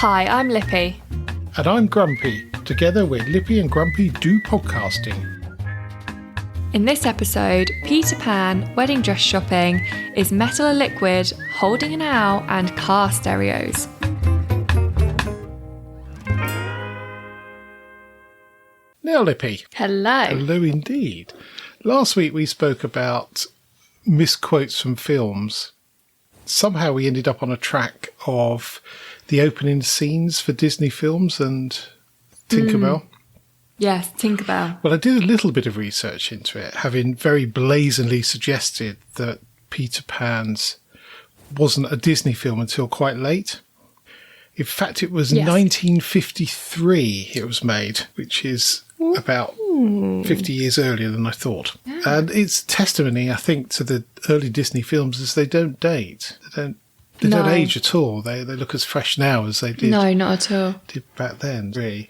Hi, I'm Lippy. And I'm Grumpy. Together we're Lippy and Grumpy Do Podcasting. In this episode, Peter Pan, wedding dress shopping, is metal or liquid, holding an owl, and car stereos. Now, Lippy. Hello. Hello indeed. Last week we spoke about misquotes from films. Somehow we ended up on a track of the opening scenes for Disney films and Tinkerbell. Yes, Tinkerbell. Well, I did a little bit of research into it, having very blazingly suggested that Peter Pan's wasn't a Disney film until quite late. In fact, it was 1953 it was made, which is about 50 years earlier than I thought. Yeah. And it's testimony, I think, to the early Disney films as they don't date. They don't age at all. They look as fresh now as they did. No, not at all. Did back then, really.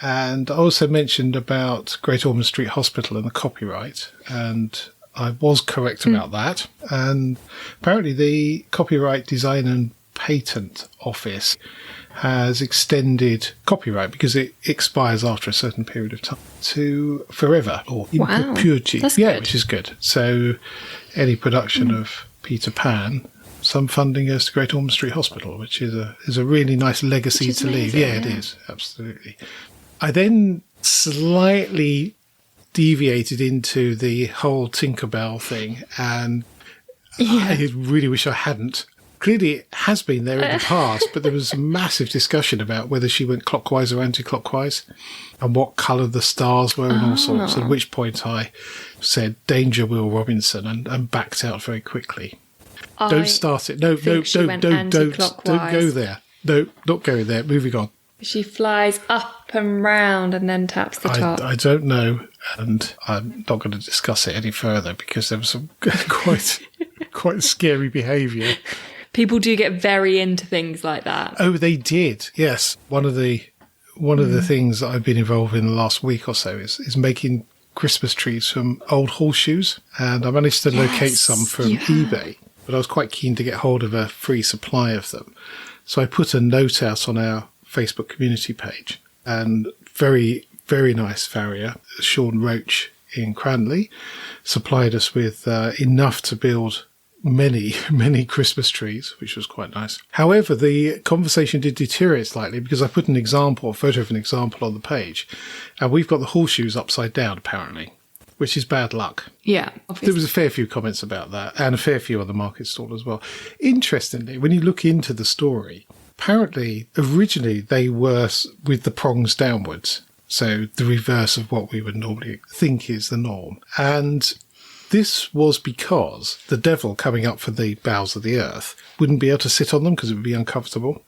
And I also mentioned about Great Ormond Street Hospital and the copyright, and I was correct about that. And apparently the Copyright Design and Patent Office has extended copyright because it expires after a certain period of time to forever or in perpetuity. That's good. Which is good. So any production of Peter Pan, some funding goes to Great Ormond Street Hospital, which is a really nice legacy to leave. Yeah, it is. Absolutely. I then slightly deviated into the whole Tinkerbell thing, and I really wish I hadn't. Clearly it has been there in the past, but there was a massive discussion about whether she went clockwise or anti-clockwise and what colour the stars were and all sorts, at which point I said, "Danger, Will Robinson," and backed out very quickly. Don't start it. No, don't go there. No, not going there. Moving on. She flies up and round and then taps the top. I don't know, and I'm not going to discuss it any further because there was some quite scary behaviour. People do get very into things like that. Oh, they did. Yes. One of the things that I've been involved in the last week or so is making Christmas trees from old horseshoes, and I managed to locate some from eBay, but I was quite keen to get hold of a free supply of them. So I put a note out on our Facebook community page, and very, very nice farrier, Sean Roach in Cranley, supplied us with enough to build many, many Christmas trees, which was quite nice. However, the conversation did deteriorate slightly because I put a photo of an example on the page, and we've got the horseshoes upside down, apparently, which is bad luck. Yeah, obviously. There was a fair few comments about that, and a fair few on the market stall as well. Interestingly, when you look into the story, apparently, originally they were with the prongs downwards, so the reverse of what we would normally think is the norm. And this was because the devil coming up from the bowels of the earth wouldn't be able to sit on them because it would be uncomfortable,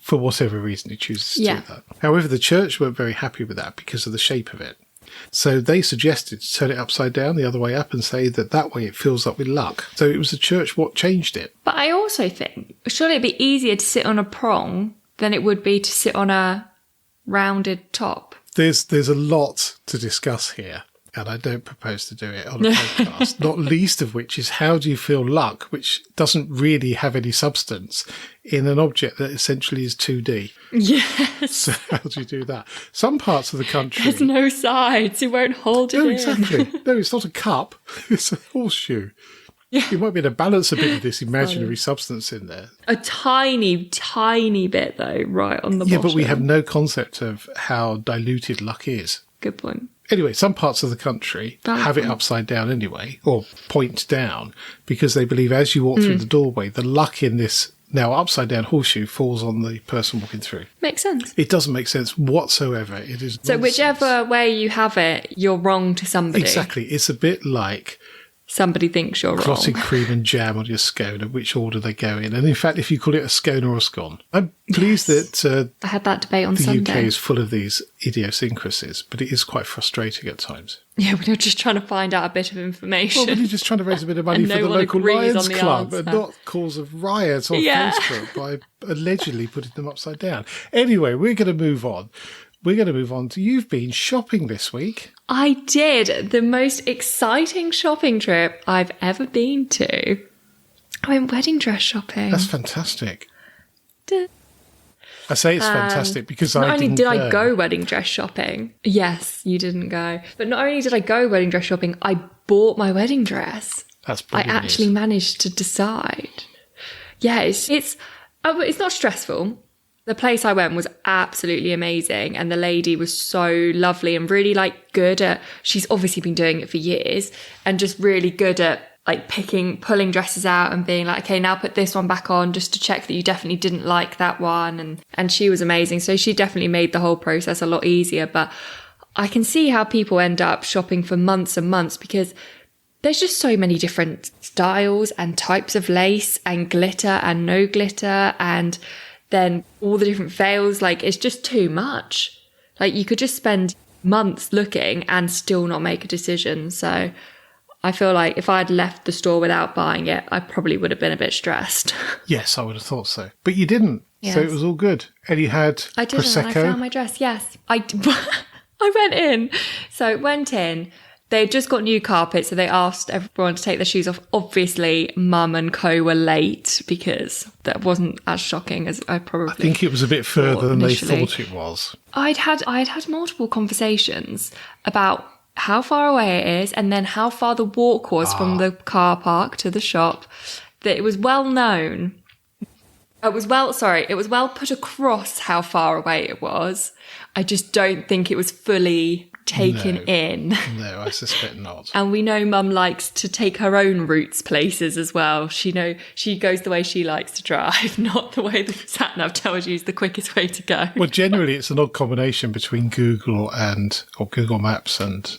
for whatever reason he chooses to do that. However, the church weren't very happy with that because of the shape of it. So they suggested to turn it upside down, the other way up, and say that way it fills up with luck. So it was the church what changed it. But I also think, surely it'd be easier to sit on a prong than it would be to sit on a rounded top. There's a lot to discuss here, and I don't propose to do it on a podcast, not least of which is how do you feel luck, which doesn't really have any substance, in an object that essentially is 2D. Yes. So how do you do that? Some parts of the country... There's no sides. You won't hold it in. No, exactly. No, it's not a cup. It's a horseshoe. Yeah. You might be able to balance a bit of this imaginary substance in there. A tiny, tiny bit, though, right on the bottom. Yeah, but we have no concept of how diluted luck is. Good point. Anyway, some parts of the country have it upside down anyway, or point down, because they believe as you walk through the doorway, the luck in this now upside down horseshoe falls on the person walking through. Makes sense. It doesn't make sense whatsoever. It is so nonsense. Whichever way you have it, you're wrong to somebody. Exactly. It's a bit like somebody thinks you're wrong. Clotted cream and jam on your scone, and which order they go in. And in fact, if you call it a scone or a scone, I'm pleased that I had that debate on Sunday. The UK is full of these idiosyncrasies, but it is quite frustrating at times. Yeah, when you're just trying to find out a bit of information. Well, when you're just trying to raise a bit of money for the local Lions Club and not cause a riot on Facebook by allegedly putting them upside down. Anyway, we're going to move on. We're going to move on to you've been shopping this week. I did. The most exciting shopping trip I've ever been to. I went wedding dress shopping. That's fantastic. I say it's fantastic because not I only didn't did I go wedding dress shopping. Yes, you didn't go. But not only did I go wedding dress shopping, I bought my wedding dress. That's I brilliant actually news. managed to decide. Yeah, it's not stressful. The place I went was absolutely amazing, and the lady was so lovely and really like good at. She's obviously been doing it for years, and just really good at like pulling dresses out and being like, okay, now put this one back on just to check that you definitely didn't like that one. And she was amazing. So she definitely made the whole process a lot easier. But I can see how people end up shopping for months and months because there's just so many different styles and types of lace and glitter and no glitter, and then all the different veils. Like, it's just too much. Like, you could just spend months looking and still not make a decision. So I feel like if I'd left the store without buying it, I probably would have been a bit stressed. Yes, I would have thought so. But you didn't. Yes. So it was all good. And you had I didn't. Prosecco. I found my dress. Yes. I went in. So went in. They'd just got new carpet, so they asked everyone to take their shoes off. Obviously, Mum and Co were late because that wasn't as shocking as I probably. I think it was a bit further than initially. they thought it was. I'd had multiple conversations about how far away it is and then how far the walk was from the car park to the shop. That it was well known. It was well put across how far away it was. I just don't think it was fully taken in. No, I suspect not. And we know Mum likes to take her own routes places as well. She goes the way she likes to drive, not the way the sat-nav tells you is the quickest way to go. Well, generally, it's an odd combination between Google Maps and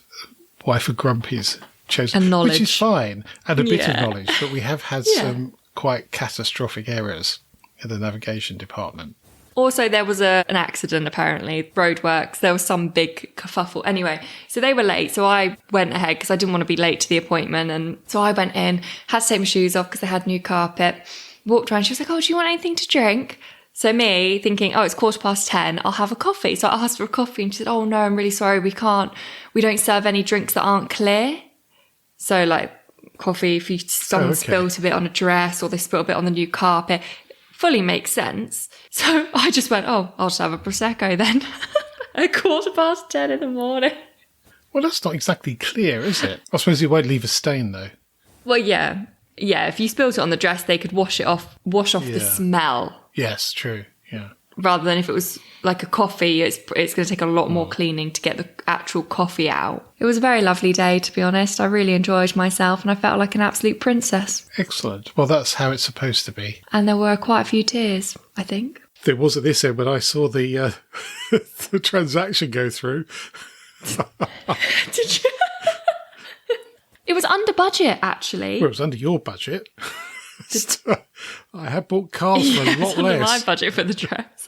wife of Grumpy's chosen, and knowledge, which is fine, and a bit of knowledge. But we have had some quite catastrophic errors in the navigation department. Also, there was an accident, apparently, roadworks. There was some big kerfuffle. Anyway, so they were late. So I went ahead because I didn't want to be late to the appointment. And so I went in, had to take my shoes off because they had new carpet, walked around. She was like, oh, do you want anything to drink? So me thinking, oh, it's 10:15, I'll have a coffee. So I asked for a coffee and she said, oh, no, I'm really sorry. We don't serve any drinks that aren't clear. So like coffee, if someone spilled a bit on a dress or they spilled a bit on the new carpet, fully makes sense. So I just went, oh, I'll just have a Prosecco then. At 10:15 in the morning. Well, that's not exactly clear, is it? I suppose it won't leave a stain, though. Well, yeah. Yeah, if you spilt it on the dress, they could wash off the smell. Yes, true, yeah. Rather than if it was like a coffee, it's going to take a lot more cleaning to get the actual coffee out. It was a very lovely day, to be honest. I really enjoyed myself and I felt like an absolute princess. Excellent. Well, that's how it's supposed to be. And there were quite a few tears, I think. There was at this end when I saw the the transaction go through. Did you? It was under budget, actually. Well, it was under your budget. I had bought cars for a lot under less. my budget for the dress.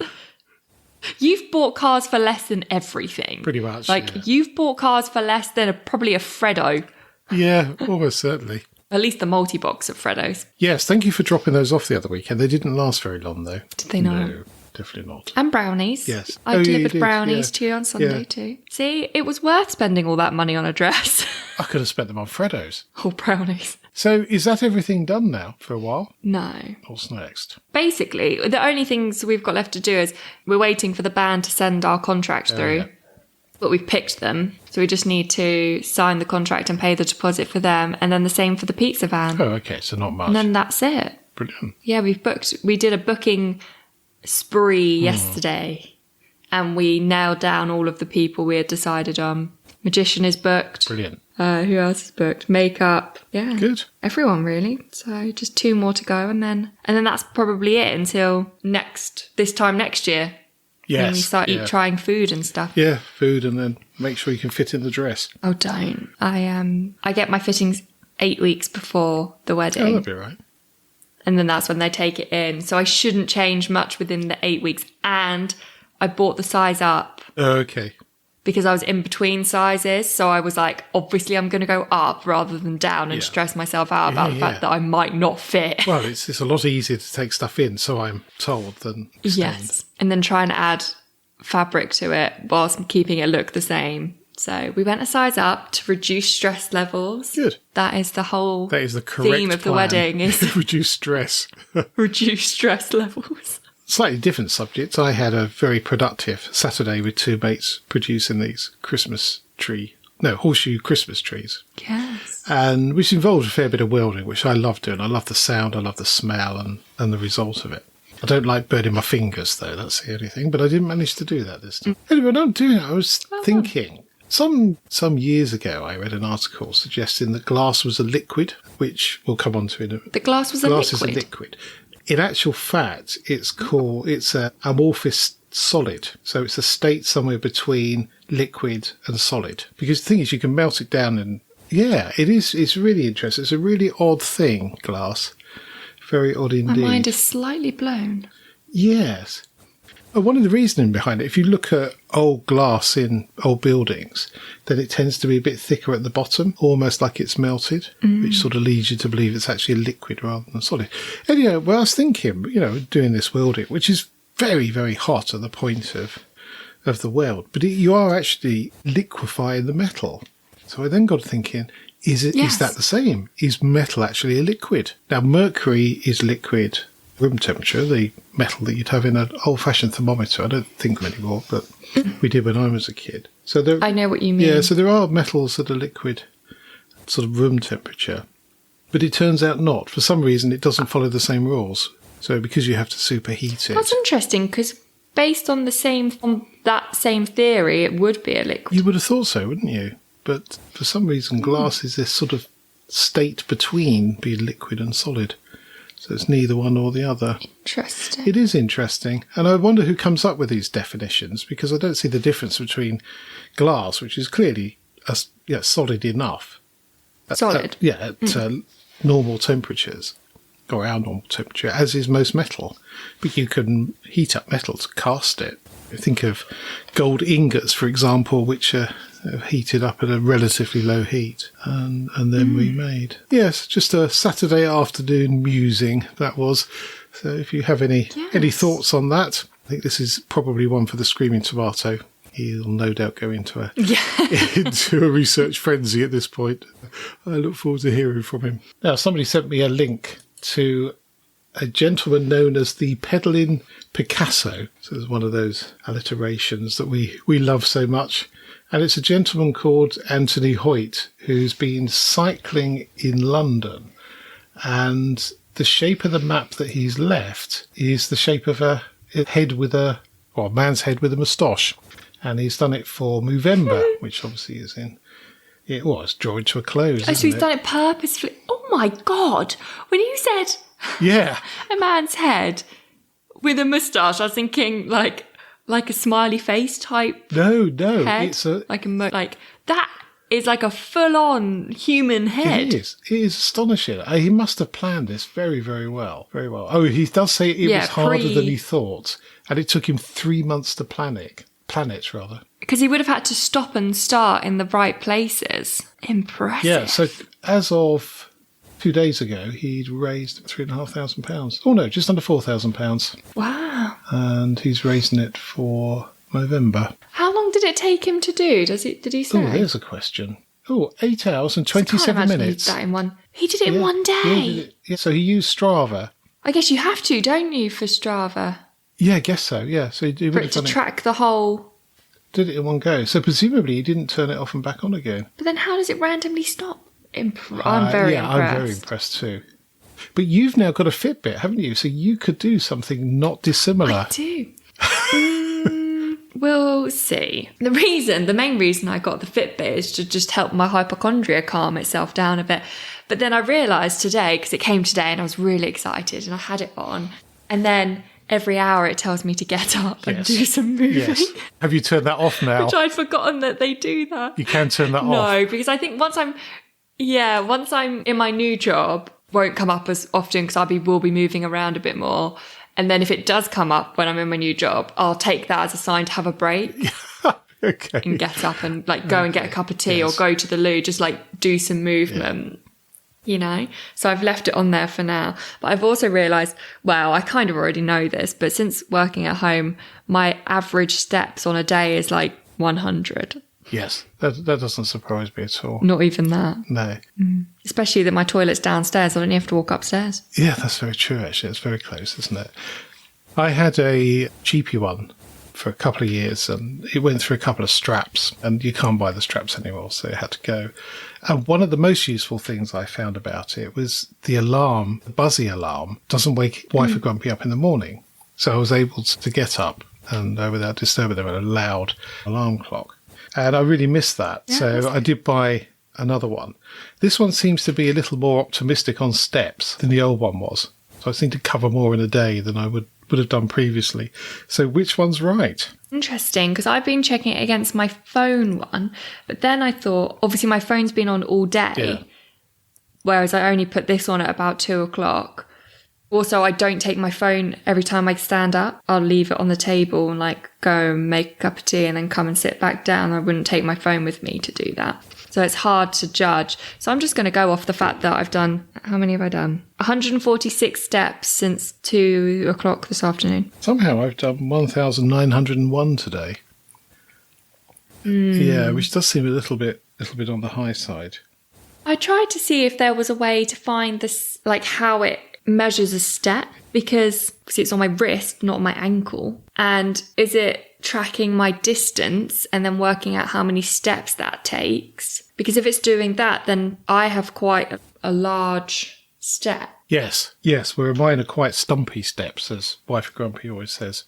You've bought cars for less than everything. Pretty much, You've bought cars for less than probably a Freddo. Yeah, almost certainly. At least the multi-box of Freddos. Yes, thank you for dropping those off the other weekend. They didn't last very long, though. Did they not? No, definitely not. And brownies. Yes. I delivered you did, brownies to you on Sunday too. See, it was worth spending all that money on a dress. I could have spent them on Freddos. Or brownies. So is that everything done now for a while? No. What's next? Basically, the only things we've got left to do is we're waiting for the band to send our contract through. Yeah. But we've picked them. So we just need to sign the contract and pay the deposit for them. And then the same for the pizza van. Oh, okay, so not much. And then that's it. Brilliant. Yeah, we did a booking spree yesterday. And we nailed down all of the people we had decided on. Magician is booked. Brilliant. Who else is booked? Makeup. Yeah. Good. Everyone, really. So just 2 more to go. And then that's probably it until this time next year. Yes. When we start trying food and stuff. Yeah, food, and then make sure you can fit in the dress. Oh, don't. I get my fittings 8 weeks before the wedding. Oh, that'd be right. And then that's when they take it in. So I shouldn't change much within the 8 weeks. And I bought the size up. Oh, okay. Because I was in between sizes. So I was like, obviously I'm going to go up rather than down and stress myself out about the fact that I might not fit. Well, it's a lot easier to take stuff in, so I'm told, than stand. Yes. And then try and add fabric to it whilst keeping it look the same. So we went a size up to reduce stress levels. Good. That is the whole That is the correct theme of the plan. wedding is reduce stress. reduce stress levels. slightly different subject. I had a very productive Saturday with 2 mates producing these horseshoe Christmas trees. Yes. And which involved a fair bit of welding, which I love doing. I love the sound, I love the smell and the result of it. I don't like burning my fingers, though. That's the only thing. But I didn't manage to do that this time. Anyway, when I'm doing it, I was thinking, some years ago, I read an article suggesting that glass was a liquid, which we'll come on to in a minute. The glass was a liquid? Glass is a liquid. In actual fact, it's an amorphous solid. So it's a state somewhere between liquid and solid. Because the thing is, you can melt it down and, yeah, it is. It's really interesting. It's a really odd thing, glass. Very odd indeed. My mind is slightly blown. Yes. One of the reasoning behind it, if you look at old glass in old buildings, then it tends to be a bit thicker at the bottom, almost like it's melted, which sort of leads you to believe it's actually a liquid rather than a solid. Anyway, well, I was thinking, doing this welding, which is very, very hot at the point of the weld, but you are actually liquefying the metal. So I then got thinking, is that the same? Is metal actually a liquid? Now, mercury is liquid room temperature, the metal that you'd have in an old-fashioned thermometer. I don't think them anymore, but we did when I was a kid. So I know what you mean. Yeah, so there are metals that are liquid sort of room temperature, but it turns out not. For some reason, it doesn't follow the same rules. So because you have to superheat it. That's interesting, because based on that same theory, it would be a liquid. You would have thought so, wouldn't you? But for some reason, glass is this sort of state between being liquid and solid. So it's neither one nor the other. Interesting. It is interesting. And I wonder who comes up with these definitions, because I don't see the difference between glass, which is clearly solid enough. Solid? At normal temperatures, or our normal temperature, as is most metal. But you can heat up metal to cast it. Think of gold ingots, for example, which are heated up at a relatively low heat and then remade. Yes, just a Saturday afternoon musing, that was. So if you have any thoughts on that, I think this is probably one for the Screaming Tomato. He'll no doubt go into a research frenzy at this point. I look forward to hearing from him. Now, somebody sent me a link to a gentleman known as the Peddling Picasso. So it's one of those alliterations that we love so much. And it's a gentleman called Anthony Hoyt who's been cycling in London. And the shape of the map that he's left is the shape of a man's head with a moustache. And he's done it for Movember, which obviously is it's drawing to a close. So he's done it purposefully. Oh my God. When you said a man's head with a moustache, I was thinking like a smiley face type. No, head. It's that is like a full-on human head. It is astonishing. He must have planned this very, very well. Very well. Oh, he does say it was harder than he thought, and it took him 3 months to plan it. Because he would have had to stop and start in the right places. Impressive. Yeah, so as of 2 days ago, he'd raised £3,500. Oh no, just under £4,000. Wow. And he's raising it for November. How long did it take him to do? Did he say? Oh, there's a question. 8 hours and 27 minutes. He did it in one day. So he used Strava. I guess you have to, don't you, for Strava? Yeah, I guess so, yeah. So he would have done track the whole... Did it in one go. So presumably he didn't turn it off and back on again. But then how does it randomly stop? I'm very impressed. I'm very impressed too. But you've now got a Fitbit, haven't you? So you could do something not dissimilar. I do. We'll see. The main reason I got the Fitbit is to just help my hypochondria calm itself down a bit. But then I realised today, because it came today and I was really excited and I had it on. And then every hour it tells me to get up and do some moving. Yes. Have you turned that off now? Which I'd forgotten that they do that. You can turn that off. No, because I think once I'm in my new job, won't come up as often because will be moving around a bit more. And then if it does come up when I'm in my new job, I'll take that as a sign to have a break. Okay. And get up and go and get a cup of tea or go to the loo, just do some movement. Yeah. So I've left it on there for now. But I've also realised, I kind of already know this, but since working at home, my average steps on a day is 100. Yes, that doesn't surprise me at all. Not even that. No. Especially that my toilet's downstairs. I don't have to walk upstairs. Yeah, that's very true, actually. It's very close, isn't it? I had a cheapy one for a couple of years, and it went through a couple of straps, and you can't buy the straps anymore, so it had to go. And one of the most useful things I found about it was the alarm, the buzzy alarm, doesn't wake wife or grumpy up in the morning. So I was able to get up and without disturbing them, with a loud alarm clock. And I really missed that. Yeah, so I did buy another one. This one seems to be a little more optimistic on steps than the old one was. So I seem to cover more in a day than I would have done previously. So which one's right? Interesting, because I've been checking it against my phone one, but then I thought, obviously my phone's been on all day, whereas I only put this on at about 2:00. Also, I don't take my phone every time I stand up. I'll leave it on the table and go and make a cup of tea and then come and sit back down. I wouldn't take my phone with me to do that. So it's hard to judge. So I'm just going to go off the fact that I've done, how many have I done? 146 steps since 2:00 this afternoon. Somehow I've done 1,901 today. Yeah, which does seem a little bit on the high side. I tried to see if there was a way to find this, how it measures a step, because it's on my wrist, not my ankle. And is it tracking my distance and then working out how many steps that takes? Because if it's doing that, then I have quite a large step. Yes, where mine are quite stumpy steps, as wife grumpy always says.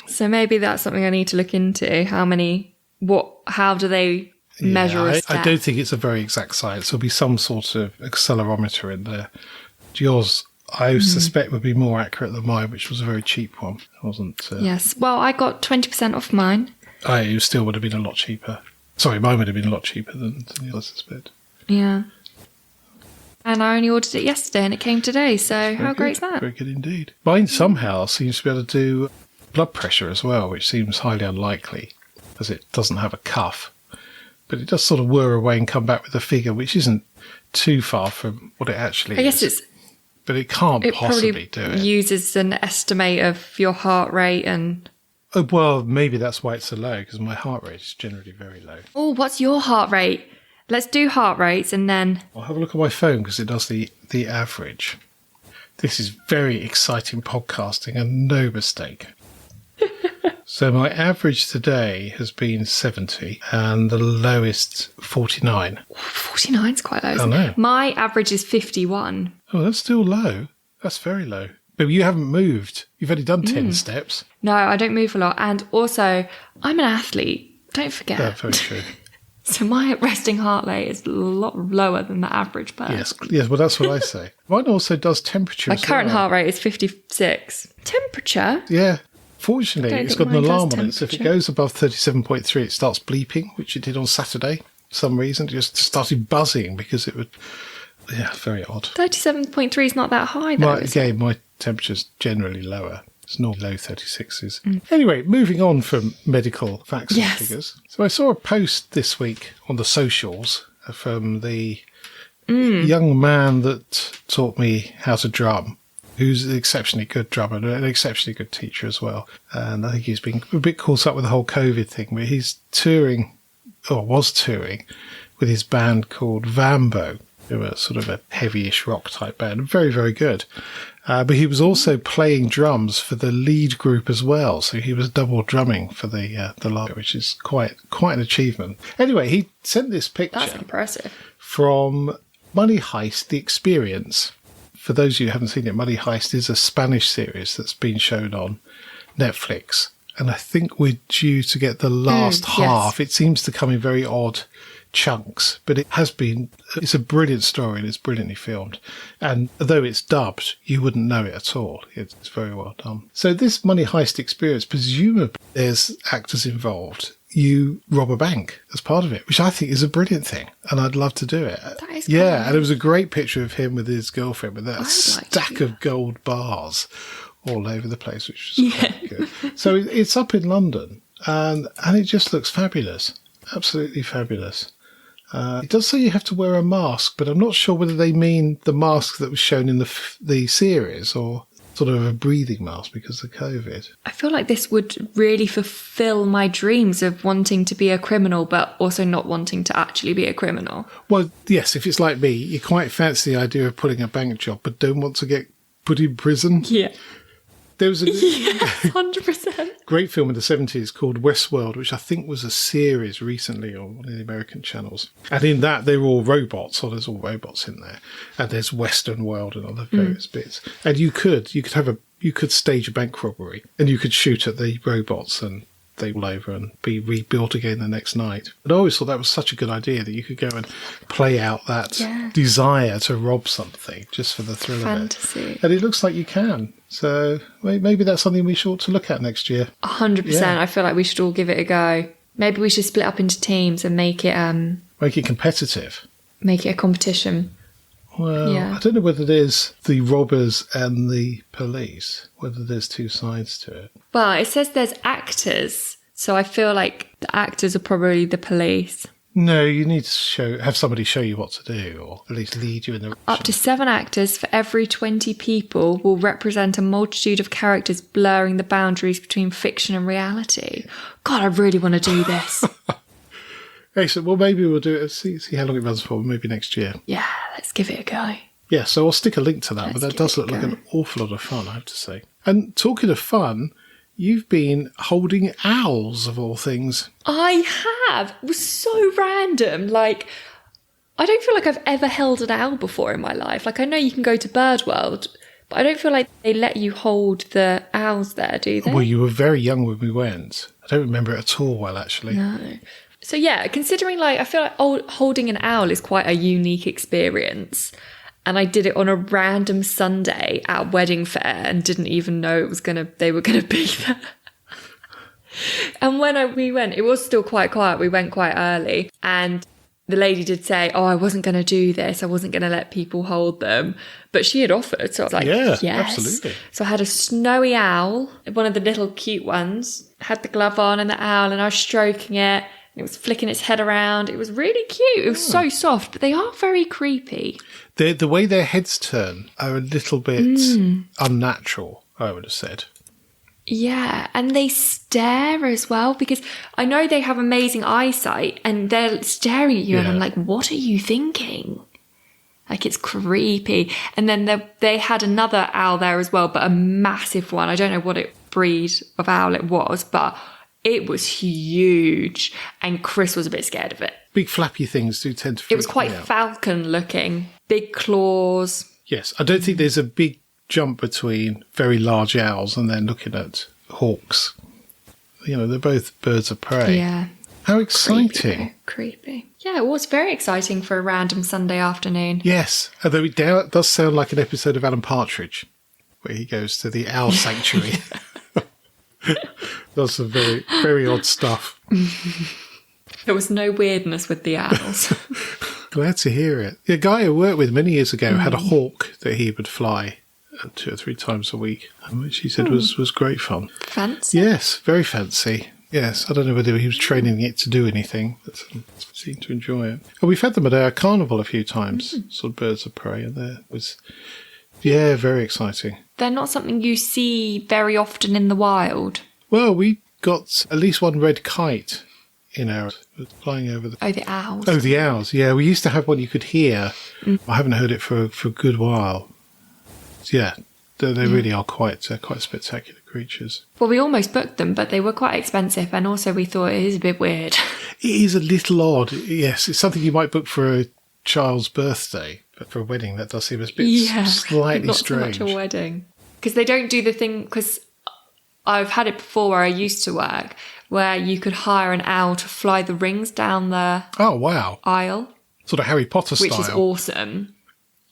So maybe that's something I need to look into. How do they measure a step? I don't think it's a very exact science. There'll be some sort of accelerometer in there. Yours, I suspect, would be more accurate than mine, which was a very cheap one. It wasn't. Yes. Well, I got 20% off mine. It still would have been a lot cheaper. Sorry, mine would have been a lot cheaper than the other, I suspect. Yeah. And I only ordered it yesterday and it came today. So how great is that? Very good indeed. Mine somehow seems to be able to do blood pressure as well, which seems highly unlikely, as it doesn't have a cuff. But it does sort of whir away and come back with a figure which isn't too far from what it actually is. I guess but it can't possibly do it. It uses an estimate of your heart rate and... Oh, well, maybe that's why it's so low, because my heart rate is generally very low. Oh, what's your heart rate? Let's do heart rates and then... I'll have a look at my phone because it does the average. This is very exciting podcasting and no mistake. So my average today has been 70 and the lowest 49. 49 is quite low. I know. My average is 51. Oh, that's still low. That's very low. But you haven't moved. You've only done 10 steps. No, I don't move a lot. And also, I'm an athlete. Don't forget. That's very true. So my resting heart rate is a lot lower than the average person. Yes, well, that's what I say. Mine also does temperature My as current well. heart rate is 56. Temperature? Yeah. Fortunately, it's got an mine does alarm on it, so if it temperature. goes above 37.3, it starts bleeping, which it did on Saturday for some reason. It just started buzzing because it would... Yeah, very odd. 37.3 is not that high, though. Again, my temperature's generally lower. It's normally low 36s. Anyway, moving on from medical facts and figures. So I saw a post this week on the socials from the young man that taught me how to drum, who's an exceptionally good drummer and an exceptionally good teacher as well. And I think he's been a bit caught up with the whole COVID thing, where he's touring, or was touring, with his band called Vambo. They were sort of a heavy-ish rock type band. Very, very good. But he was also playing drums for the lead group as well. So he was double drumming for the live, which is quite an achievement. Anyway, he sent this picture. That's impressive. From Money Heist, the Experience. For those of you who haven't seen it, Money Heist is a Spanish series that's been shown on Netflix. And I think we're due to get the last half. It seems to come in very odd chunks, but it's a brilliant story and it's brilliantly filmed. And though it's dubbed, you wouldn't know it at all. It's very well done. So this Money Heist Experience, presumably there's actors involved. You rob a bank as part of it, which I think is a brilliant thing, and I'd love to do it. That is and there was a great picture of him with his girlfriend with that stack do of gold bars all over the place, which was quite good. So it's up in London, and it just looks fabulous, absolutely fabulous. It does say you have to wear a mask, but I'm not sure whether they mean the mask that was shown in the series or sort of a breathing mask because of COVID. I feel like this would really fulfill my dreams of wanting to be a criminal, but also not wanting to actually be a criminal. Well, yes, if it's like me, you quite fancy the idea of putting a bank job, but don't want to get put in prison. Yeah. There was a 100%. great film in the 70s called Westworld, which I think was a series recently on one of the American channels. And in that, they're all robots, so there's all robots in there. And there's Western World and other various bits. And you could stage a bank robbery, and you could shoot at the robots and they will over and be rebuilt again the next night. But I always thought that was such a good idea that you could go and play out that desire to rob something just for the thrill Fantasy. of it. And it looks like you can. So maybe that's something we ought to look at next year. 100%. Yeah. I feel like we should all give it a go. Maybe we should split up into teams and make it competitive. Make it a competition. Well, Yeah. I don't know whether there's the robbers and the police, whether there's two sides to it. Well, it says there's actors, so I feel like the actors are probably the police. No, you need to have somebody show you what to do, or at least lead you in the direction. Up to 7 actors for every 20 people will represent a multitude of characters blurring the boundaries between fiction and reality. God, I really want to do this. Excellent. Well, maybe we'll do it. See how long it runs for. Maybe next year. Yeah, let's give it a go. Yeah, so I'll stick a link to that, but that Let's does give look it a like go. an awful lot of fun, I have to say. And talking of fun, you've been holding owls, of all things. I have. It was so random. Like, I don't feel like I've ever held an owl before in my life. Like, I know you can go to Bird World, but I don't feel like they let you hold the owls there, do they? Well, you were very young when we went. I don't remember it at all well, actually. No. So yeah, considering like I feel like holding an owl is quite a unique experience, and I did it on a random Sunday at a wedding fair and didn't even know they were gonna be there. And when we went, it was still quite quiet. We went quite early, and the lady did say, "Oh, I wasn't going to do this. I wasn't going to let people hold them." But she had offered, so I was like, Yeah, yes. absolutely. So I had a snowy owl, one of the little cute ones, had the glove on and the owl, and I was stroking it. And it was flicking its head around. It was really cute. It was so soft, but they are very creepy. The way their heads turn are a little bit unnatural, I would have said. Yeah, and they stare as well, because I know they have amazing eyesight and they're staring at you and I'm like, what are you thinking? Like, it's creepy. And then they had another owl there as well, but a massive one. I don't know what breed of owl it was, but it was huge. And Chris was a bit scared of it. Big flappy things do tend to freak It was quite me out. falcon looking. Big claws. Yes, I don't think there's a big jump between very large owls and then looking at hawks. You know, they're both birds of prey. Yeah. How exciting. Creepy. Yeah, it was very exciting for a random Sunday afternoon. Yes, although it does sound like an episode of Alan Partridge, where he goes to the owl sanctuary. Does some very, very odd stuff. There was no weirdness with the owls. Glad to hear it. A guy I worked with many years ago had a hawk that he would fly 2 or 3 times a week, which he said was great fun. Fancy. Yes, very fancy. Yes, I don't know whether he was training it to do anything, but seemed to enjoy it. And we've had them at our carnival a few times, sort of birds of prey, and there was, very exciting. They're not something you see very often in the wild. Well, we got at least one red kite in our flying over the... Oh, the owls. Oh, the owls. Yeah, we used to have one you could hear. I haven't heard it for a good while. Yeah, they really are quite spectacular creatures. Well, we almost booked them, but they were quite expensive, and also we thought it is a bit weird. It is a little odd. Yes, it's something you might book for a child's birthday, but for a wedding that does seem a bit slightly not strange. so much a wedding. Because they don't do the thing, because I've had it before where I used to work, where you could hire an owl to fly the rings down the Oh, wow. aisle. Sort of Harry Potter style. Which is awesome.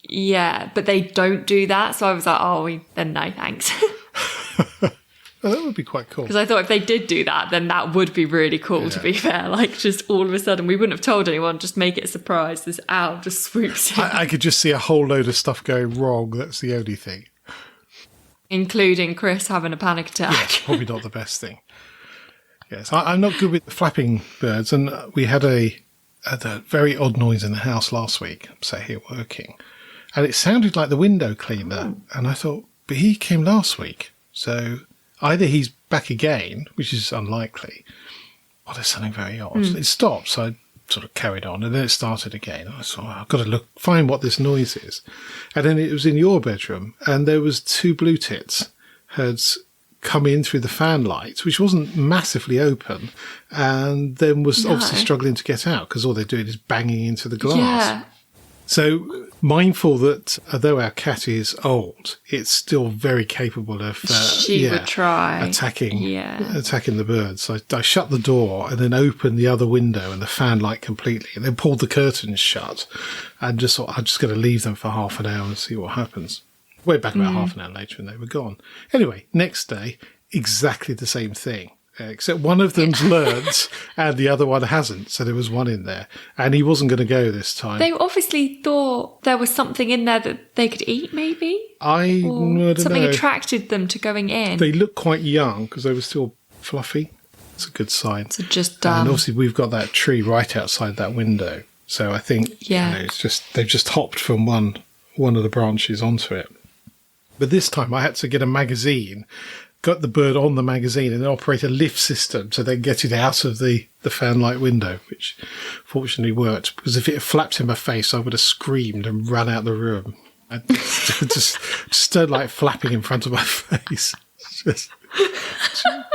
Yeah, but they don't do that. So I was like, then no, thanks. Oh, that would be quite cool. Because I thought if they did do that, then that would be really cool, to be fair. Like, just all of a sudden, we wouldn't have told anyone, just make it a surprise. This owl just swoops in. I could just see a whole load of stuff going wrong. That's the only thing. Including Chris having a panic attack. Yes, probably not the best thing. Yes, I'm not good with flapping birds, and we had a very odd noise in the house last week. I'm sat here working, and it sounded like the window cleaner, and I thought, but he came last week. So either he's back again, which is unlikely, or there's something very odd. It stopped, so I sort of carried on, and then it started again. I thought, I've got to find what this noise is. And then it was in your bedroom, and there was 2 blue tits had come in through the fan light, which wasn't massively open, and then was obviously struggling to get out because all they're doing is banging into the glass. Yeah. So mindful that although our cat is old, it's still very capable of she would try attacking the birds. I shut the door and then opened the other window and the fan light completely, and then pulled the curtains shut, and just thought I'm just going to leave them for half an hour and see what happens. Went back about half an hour later and they were gone. Anyway, next day, exactly the same thing. Except one of them's learnt and the other one hasn't. So there was one in there. And he wasn't going to go this time. They obviously thought there was something in there that they could eat, maybe? I don't know. Something attracted them to going in. They looked quite young because they were still fluffy. It's a good sign. So just And obviously we've got that tree right outside that window. So I think it's just they've just hopped from one of the branches onto it. But this time I had to get a magazine, got the bird on the magazine, and then operate a lift system to then get it out of the fan light window, which fortunately worked, because if it had flapped in my face, I would have screamed and run out the room. I just stood like flapping in front of my face.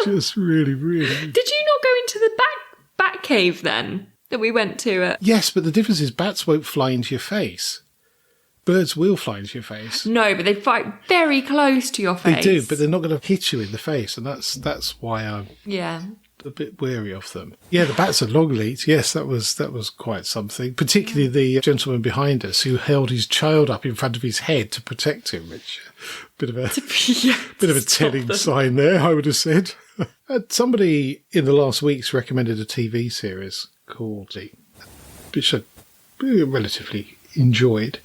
Just really, really. Did you not go into the bat cave then that we went to? Yes, but the difference is bats won't fly into your face. Birds will fly into your face. No, but they fly very close to your face. They do, but they're not going to hit you in the face, and that's why I'm a bit wary of them. Yeah, the bats are long-legged. Yes, that was quite something. Particularly the gentleman behind us who held his child up in front of his head to protect him, which bit of a telling sign there, I would have said. Somebody in the last weeks recommended a TV series called which I relatively enjoyed.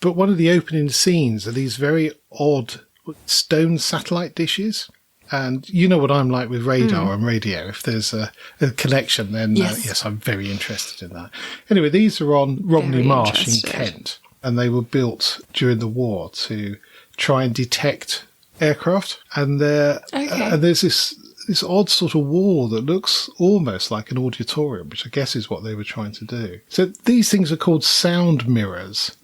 But one of the opening scenes are these very odd stone satellite dishes. And you know what I'm like with radar and radio. If there's a connection, then yes, I'm very interested in that. Anyway, these are on Romney Marsh in Kent. And they were built during the war to try and detect aircraft. And there's this odd sort of wall that looks almost like an auditorium, which I guess is what they were trying to do. So these things are called sound mirrors.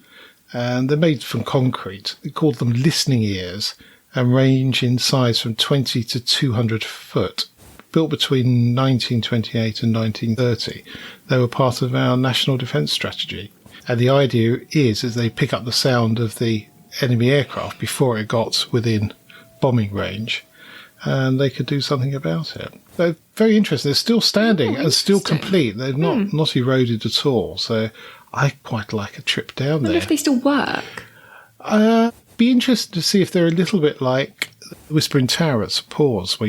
And they're made from concrete. They called them listening ears and range in size from 20 to 200 foot. Built between 1928 and 1930, they were part of our national defence strategy. And the idea is they pick up the sound of the enemy aircraft before it got within bombing range, and they could do something about it. They're very interesting. They're still standing and still complete. They're not eroded at all. So I quite like a trip down there. I wonder if they still work. Be interested to see if they're a little bit like Whispering Tower at St Paul's, where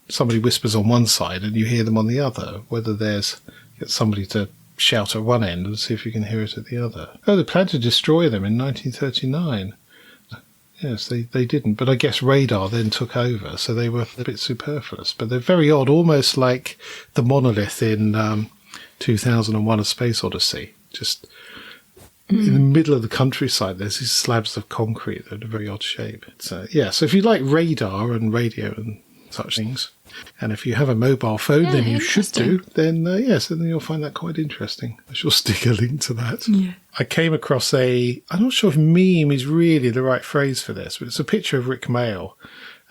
somebody whispers on one side and you hear them on the other, whether get somebody to shout at one end and see if you can hear it at the other. Oh, they planned to destroy them in 1939. Yes, they didn't, but I guess radar then took over, so they were a bit superfluous. But they're very odd, almost like the monolith in 2001: A Space Odyssey. Just in the middle of the countryside, there's these slabs of concrete that are very odd shape. So if you like radar and radio and such things, and if you have a mobile phone, then you should do, then then you'll find that quite interesting. I shall stick a link to that. Yeah. I came across I'm not sure if meme is really the right phrase for this, but it's a picture of Rick Mail,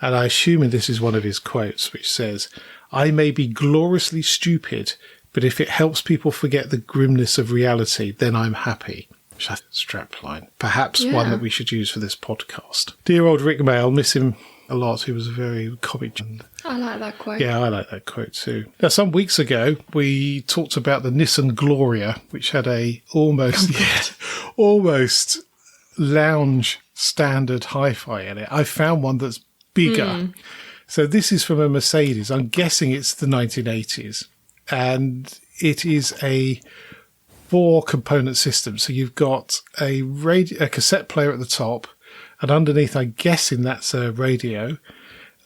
and I assume this is one of his quotes, which says, "I may be gloriously stupid, but if it helps people forget the grimness of reality, then I'm happy." Which I think is a strapline. Perhaps one that we should use for this podcast. Dear old Rick Mail, miss him a lot. He was a very comic. I like that quote. Yeah, I like that quote too. Now, some weeks ago, we talked about the Nissan Gloria, which had a almost lounge standard hi-fi in it. I found one that's bigger. So this is from a Mercedes. I'm guessing it's the 1980s. And it is a 4-component system. So you've got a cassette player at the top, and underneath, I'm guessing that's a radio.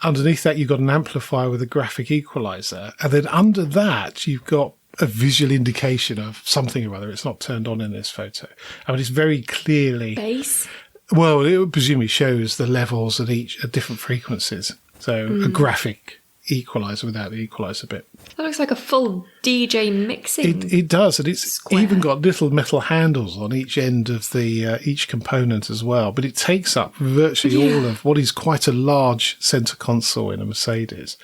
Underneath that, you've got an amplifier with a graphic equalizer. And then under that, you've got a visual indication of something or other. It's not turned on in this photo. I mean, it's very clearly... Bass? Well, it presumably shows the levels at different frequencies. So a graphic equalizer without the equalizer bit. That looks like a full DJ mixing. It does, and it's square. even got little metal handles on each end of the each component as well. But it takes up virtually all of what is quite a large centre console in a Mercedes.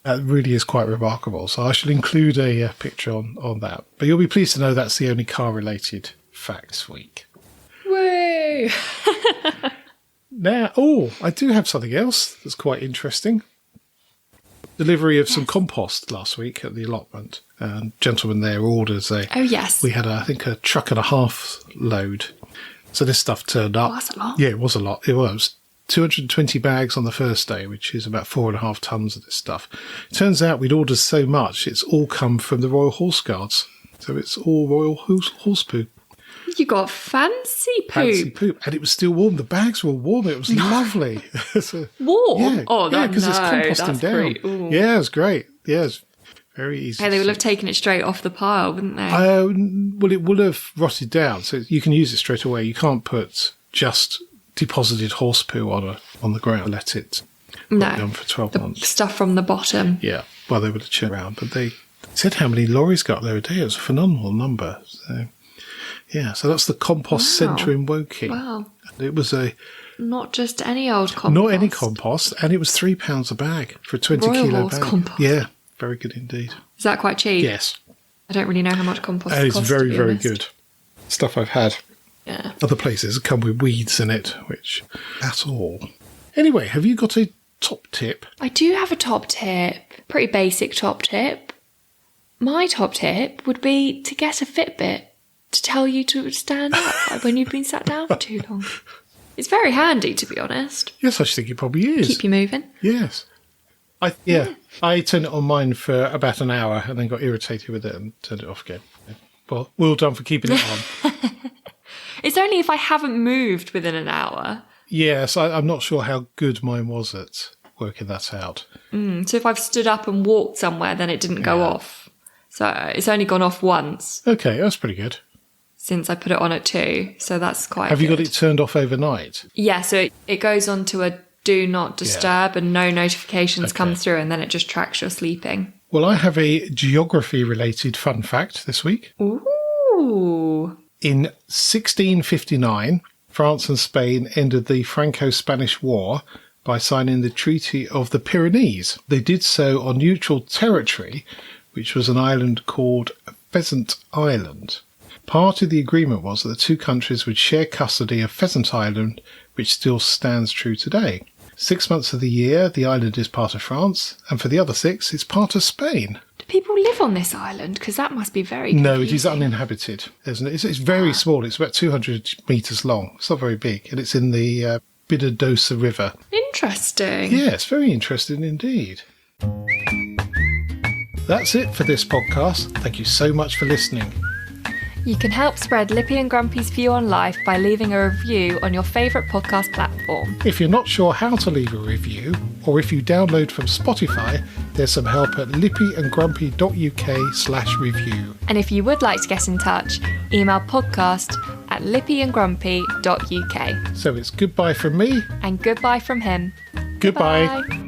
That really is quite remarkable. So I shall include a picture on that. But you'll be pleased to know that's the only car-related fact this week. Woo! Now, I do have something else that's quite interesting. Delivery of some compost last week at the allotment. Gentleman there orders Oh, yes. We had, I think, a truck and a half load. So this stuff turned up. Oh, that's a lot. Yeah, it was a lot. It was 220 bags on the first day, which is about 4.5 tons of this stuff. Turns out we'd ordered so much, it's all come from the Royal Horse Guards. So it's all Royal Horse poo. You got fancy poop. Fancy poop. And it was still warm. The bags were all warm. It was lovely. So, Warm? yeah, Oh, because it's composting down. Great. Ooh. Yeah, it was great. Yeah, it's very easy. Hey, they would have taken it straight off the pile, wouldn't they? Well, it would have rotted down, so you can use it straight away. You can't put just deposited horse poo on the ground. Let it rot down for 12 months. Stuff from the bottom. Yeah, well, they would have checked around, but they said how many lorries got up there a day. It was a phenomenal number. So, yeah, so that's the compost centre in Woking. Wow. It was not just any old compost. not any compost, and it was £3 a bag for a 20 Royal kilo Horse bag. compost. Yeah, very good indeed. Is that quite cheap? Yes, I don't really know how much compost and it's costs, very, to be very honest. good. Stuff I've had. Yeah. Other places come with weeds in it, which that's all. Anyway, have you got a top tip? I do have a top tip. Pretty basic top tip. My top tip would be to get a Fitbit to tell you to stand up when you've been sat down for too long. It's very handy, to be honest. Yes, I think it probably is. Keep you moving. Yes. I turned it on mine for about an hour and then got irritated with it and turned it off again. Well done for keeping it on. It's only if I haven't moved within an hour. Yes, I'm not sure how good mine was at working that out. So if I've stood up and walked somewhere, then it didn't go off. So it's only gone off once Okay, that's pretty good. since I put it on at 2. So that's quite Have you got good. it turned off overnight? Yeah, so it goes on to a do not disturb and no notifications come through, and then it just tracks your sleeping. Well, I have a geography-related fun fact this week. Ooh. In 1659, France and Spain ended the Franco-Spanish War by signing the Treaty of the Pyrenees. They did so on neutral territory, which was an island called Pheasant Island. Part of the agreement was that the two countries would share custody of Pheasant Island, which still stands true today. 6 months of the year, the island is part of France, and for the other 6, it's part of Spain. Do people live on this island? Because that must be very No, it is confusing. uninhabited. It's very small. It's about 200 metres long. It's not very big, and it's in the Bidadosa River. Interesting. Yeah, it's very interesting indeed. That's it for this podcast. Thank you so much for listening. You can help spread Lippy and Grumpy's view on life by leaving a review on your favourite podcast platform. If you're not sure how to leave a review, or if you download from Spotify, there's some help at lippyandgrumpy.uk/review. And if you would like to get in touch, email podcast@lippyandgrumpy.uk. So it's goodbye from me. And goodbye from him. Goodbye. Bye.